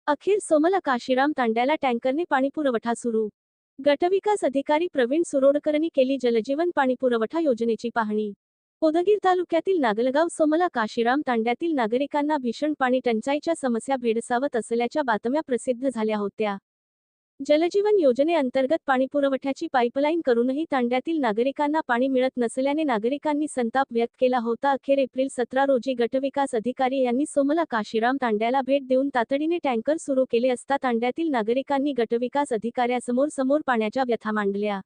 अखेर सोमला काशीराम तांड्याला टँकरने पाणीपुरवठा सुरू। गटविकास अधिकारी प्रवीण सुरोडकरनी केली जलजीवन पाणीपुरवठा योजनेची पाहणी। उदगीर तालुक्यातील नागलगाव सोमला काशीराम तांड्यातील नागरिकांना भीषण पाणी टंचाईच्या समस्या भेडसावत असल्याच्या बातम्या प्रसिद्ध झाल्या होत्या। जलजीवन योजनेअंतर्गत पाणीपुरवठ्याची पाईपलाईन करूनही तांड्यातील नागरिकांना पाणी मिळत नसल्याने नागरिकांनी संताप व्यक्त केला होता। अखेर एप्रिल 17 रोजी गटविकास अधिकारी यांनी सोमला काशीराम तांड्याला भेट देऊन तातडीने टँकर सुरू केले असता तांड्यातील नागरिकांनी गटविकास अधिकाऱ्यासमोर पाण्याच्या व्यथा मांडल्या।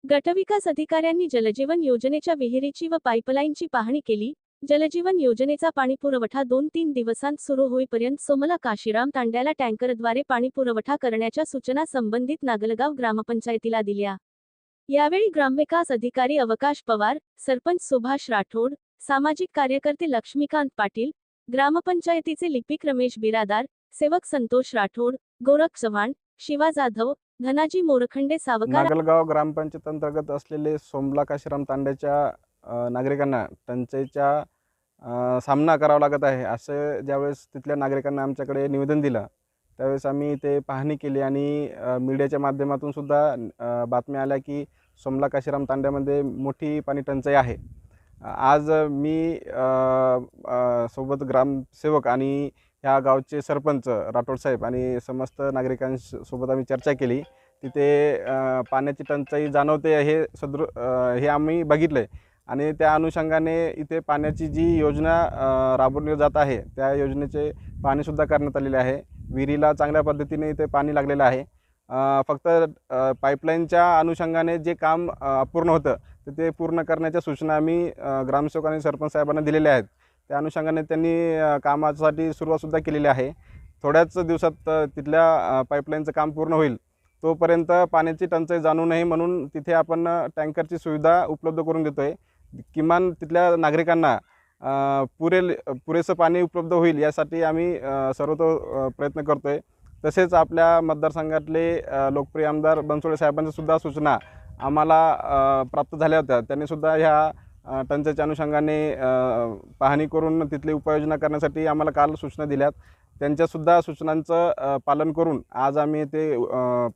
गटविकास अधिकाऱ्यांनी जलजीवन योजनेच्या विहिरीची व पाईपलाईनची पाहणी केली। जलजीवन योजनेचा पाणीपुरवठा 2-3 दिवसांत सुरू होईपर्यंत सोमला काशीराम तांड्याला टँकरद्वारे पाणीपुरवठा करण्याच्या सूचना संबंधित नागलगाव ग्रामपंचायतीला दिल्या। यावेळी ग्रामविकास अधिकारी अवकाश पवार, सरपंच सुभाष राठोड, सामाजिक कार्यकर्ते लक्ष्मीकांत पाटील, ग्रामपंचायतीचे लिपिक रमेश बिरादार, सेवक संतोष राठोड, गोरख चव्हाण, शिवा जाधव, धनाजी मोरखंडे सावकार। नागलगाव ग्रामपंचायत अंतर्गत असलेले सोमला काशीराम तांड्याच्या नागरिकांना टंचाईचा सामना करावा लागत आहे असं ज्यावेळेस तिथल्या नागरिकांना आमच्याकडे निवेदन दिलं त्यावेळेस आम्ही ते पाहणी केली आणि मीडियाच्या माध्यमातून सुद्धा बातम्या आल्या की सोमला काशीराम तांड्यामध्ये मोठी पाणी टंचाई आहे। आज मी सोबत ग्रामसेवक आणि ह्या गावचे सरपंच राठोड साहेब आणि समस्त नागरिकांसोबत आम्ही चर्चा केली। तिथे पाण्याची टंचाई जाणवते हे आम्ही बघितले आणि त्या अनुषंगाने इथे पाण्याची जी योजना राबवली जात आहे त्या योजनेचे पाहणीसुद्धा करण्यात आलेले आहे। विहिरीला चांगल्या पद्धतीने इथे पाणी लागलेलं आहे। फक्त पाईपलाईनच्या अनुषंगाने जे काम अपूर्ण होतं तर ते पूर्ण करण्याच्या सूचना आम्ही ग्रामसेवक आणि सरपंच साहेबांना दिलेल्या आहेत। त्या अनुषंगाने त्यांनी कामासाठी सुरुवातसुद्धा केलेली आहे। थोड्याच दिवसात तिथल्या पाईपलाईनचं काम पूर्ण होईल। तोपर्यंत पाण्याची टंचाई जाणू नये म्हणून तिथे आपण टँकरची सुविधा उपलब्ध करून देतोय। किमान तिथल्या नागरिकांना पुरेसं पाणी उपलब्ध होईल यासाठी आम्ही सर्वतो प्रयत्न करतोय। तसेच आपल्या मतदारसंघातले लोकप्रिय आमदार बनसोडे साहेबांच्या सुद्धा सूचना आम्हाला प्राप्त झाल्या होत्या। त्यांनी सुद्धा ह्या टंचाईच्या अनुषंगाने पाहणी करून तिथली उपाययोजना करण्यासाठी आम्हाला काल सूचना दिल्यात। त्यांच्यासुद्धा सूचनांचं पालन करून आज आम्ही ते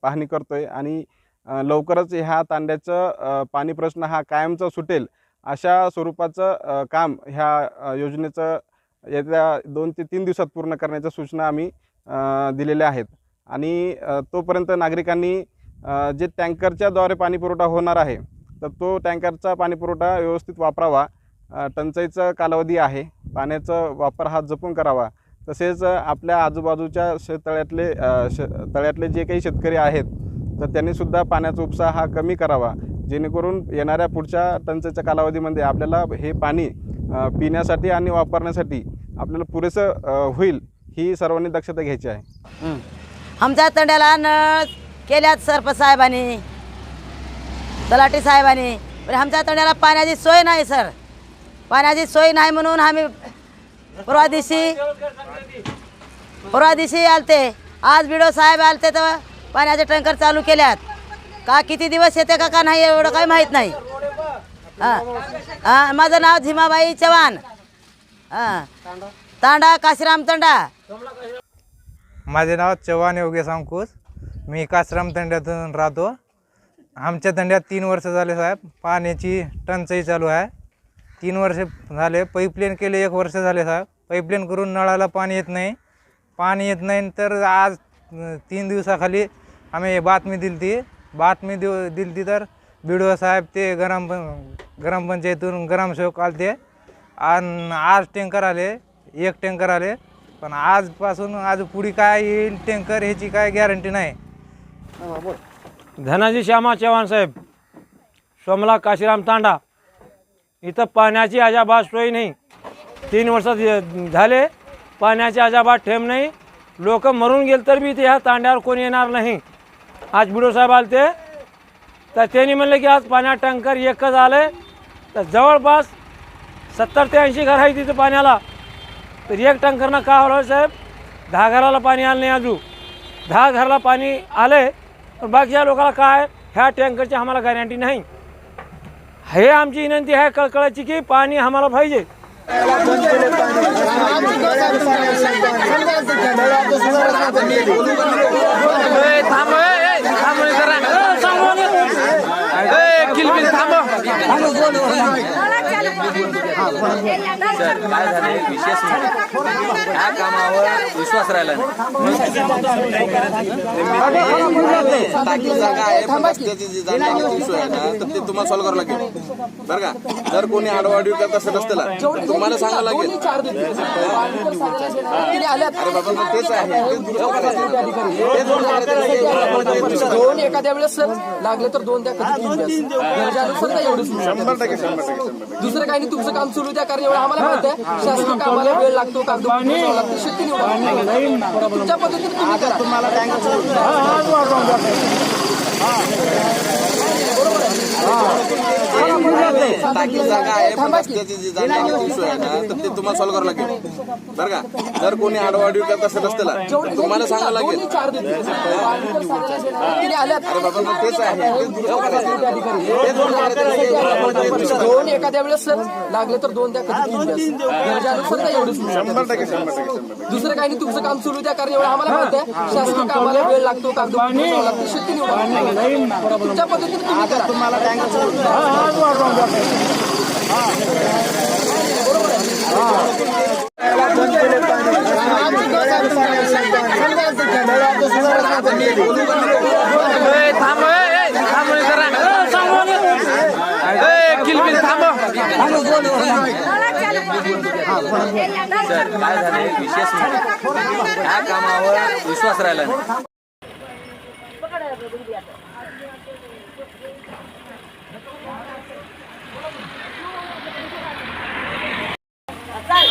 पाहणी करतोय आणि लवकरच ह्या तांड्याचं पाणी प्रश्न हा कायमचा सुटेल अशा स्वरूपाचं काम ह्या योजनेचं येत्या 2 ते 3 दिवसात पूर्ण करण्याच्या सूचना आम्ही दिलेल्या आहेत। आणि तोपर्यंत नागरिकांनी जे टँकरच्याद्वारे पाणी पुरवठा होणार आहे तर तो टँकरचा पाणी पुरवठा व्यवस्थित वापरावा। टंचाईचा कालावधी आहे, पाण्याचा वापर हा जपून करावा। तसेच आपल्या आजूबाजूच्या तळ्यातले जे काही शेतकरी आहेत तर त्यांनीसुद्धा पाण्याचा उपसा हा कमी करावा, जेणेकरून येणाऱ्या पुढच्या टंचाईच्या कालावधीमध्ये आपल्याला हे पाणी पिण्यासाठी आणि वापरण्यासाठी आपल्याला पुरेसं होईल ही सर्वांनी दक्षता घ्यायची आहे। आमच्या तंड्याला नळ केल्यात सरपंच साहेबांनी, तलाठी साहेबांनी, पण आमच्या तंड्याला पाण्याची सोय नाही सर। पाण्याची सोय नाही म्हणून आम्ही परवा दिवशी आलते, आज बीडो साहेब आलते तर पाण्याचे टँकर चालू केल्यात। का किती दिवस येते का नाही एवढं काही माहीत नाही। माझं नाव झिमाबाई चव्हाण, तांडा काशीराम तांडा। माझे नाव चव्हाण योगेश अंकुश, मी काशीराम तांड्यातून राहतो। आमच्या तांड्यात 3 वर्ष झाले साहेब पाण्याची टंचाई चालू आहे। 3 वर्ष झाले, पाईपलाईन केले 1 वर्ष झाले साहेब। पाईपलाईन करून नळाला पाणी येत नाही तर आज 3 दिवसाखाली आम्ही बातमी दिली तर बीडीओ साहेब ते ग्रामपंचायतीतून ग्रामसेवक आलते आणि आज टँकर आले, 1 टँकर आले, पण आजपासून आज पुढे काय येईल टँकर ह्याची काय गॅरंटी नाही। धनाजी श्यामा चव्हाण साहेब, सोमला काशीराम तांडा, इथं पाण्याची अजाबात सोय नाही। 3 वर्ष झाले पाण्याची अजाबात ठेम नाही। लोक मरून गेले तर बी ते ह्या तांड्यावर कोणी येणार नाही। आज बीडीओ साहेब आलते तर त्यांनी म्हणले की आज पाण्यात टँकर एकच आले तर जवळपास 70 ते 80 घर आहे तिथं पाण्याला, तर 1 टँकरनं का होणार साहेब? 10 घराला पाणी आलं नाही। अजून 10 घराला पाणी आले पण बाकीच्या लोकांना काय ह्या टँकरची आम्हाला गॅरंटी नाही। हे आमची विनंती आहे कळकळाची की पाणी आम्हाला पाहिजे। काय झाले विशेष या कामावर विश्वास राहिला टाकी जागा आहे पण रस्त्याची जी जागा इश्यू आहे ना तर ते तुम्हाला सॉल्व्ह करावं लागेल बरं का. जर कोणी आडवाडीव करत असेल रस्त्याला तर तुम्हाला सांगावं लागेल. अरे बाबा मग तेच आहे दोन एखाद्या वेळेस सर लागले तर दोन द्या एवढं 100% दुसरं काही नाही. तुमचं काम सुरू द्या कारण एवढं आम्हाला माहित आहे शासकीय कामाला वेळ लागतो कागद लागतो शेती निवडा तुमच्या पद्धतीने तुम्ही करा. तुम्हाला टाकी जागा आहे पण रस्त्याची जी जागा इश्यू आहे ना तर ते तुम्हाला सॉल्व्ह करावं लागेल बरं का. जर कोणी आडवाडीव करत असेल रस्त्याला तर तुम्हाला सांगावं लागेल. अरे बाबा मग तेच आहे दोन एखाद्या वेळेस सर लागले तर दोन द्या एवढं 100% दुसरं काही नाही. तुमचं काम सुरू द्या कारण एवढं आम्हाला माहित आहे शासकीय कामाला वेळ लागतो कागद लागतो शेती निवडा तुमच्या पद्धतीने तुम्ही करा. तुम्हाला काय झाले विशेष या कामावर विश्वास राहिला चाल